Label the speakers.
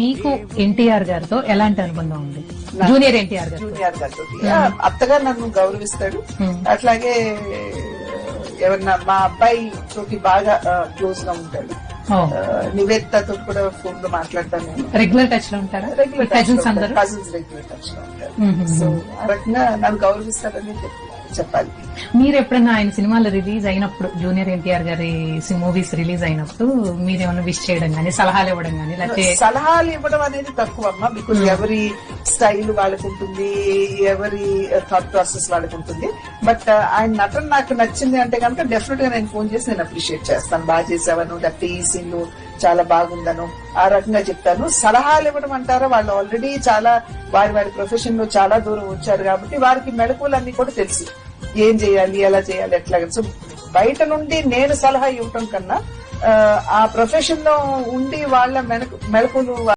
Speaker 1: మీకు ఎన్టీఆర్ గారితో ఎలాంటి అనుబంధం ఉంది? జూనియర్ ఎన్టీఆర్ గారు
Speaker 2: గారితో అత్తగా నన్ను గౌరవిస్తాడు. అట్లాగే ఎవరన్నా మా అబ్బాయి తోటి బాగా క్లోజ్ గా ఉంటాడు. నివేదితతో కూడా ఫోన్ లో మాట్లాడతాను నేను.
Speaker 1: రెగ్యులర్ టచ్ లో ఉంటారా?
Speaker 2: కజిన్స్ రెగ్యులర్ టచ్ లో ఉంటారు. సో ఆ రకంగా నన్ను గౌరవిస్తారని చెప్పాలి.
Speaker 1: మీరు ఎప్పుడన్నా ఆయన సినిమాలు రిలీజ్ అయినప్పుడు, జూనియర్ ఎన్టీఆర్ గారి మూవీస్ రిలీజ్ అయినప్పుడు మీరేమన్నా విష్ చేయడం గానీ, సలహాలు ఇవ్వడం గానీ? లేకపోతే
Speaker 2: సలహాలు ఇవ్వడం అనేది తక్కువ అమ్మా, బికాజ్ ఎవరి స్టైల్ వాళ్ళకు ఉంటుంది, ఎవరి థాట్ ప్రాసెస్ వాళ్ళకు ఉంటుంది. బట్ ఆయన నటన నాకు నచ్చింది అంటే కనుక డెఫినెట్ గా నేను ఫోన్ చేసి నేను అప్రిషియేట్ చేస్తాను. బాగా చేసావను, లేకపోతే ఈ సీన్ చాలా బాగుందను ఆ రకంగా చెప్తాను. సలహాలు ఇవ్వడం అంటారా, వాళ్ళు ఆల్రెడీ చాలా వారి ప్రొఫెషన్ లో చాలా దూరం వచ్చారు కాబట్టి వారికి మెళకువలన్నీ కూడా తెలుసు, ఏం చేయాలి, ఎలా చేయాలి, ఎట్లా. సో బయట నుండి నేను సలహా ఇవ్వటం కన్నా ఆ ప్రొఫెషన్ లో ఉండి వాళ్ళ మెళకువలు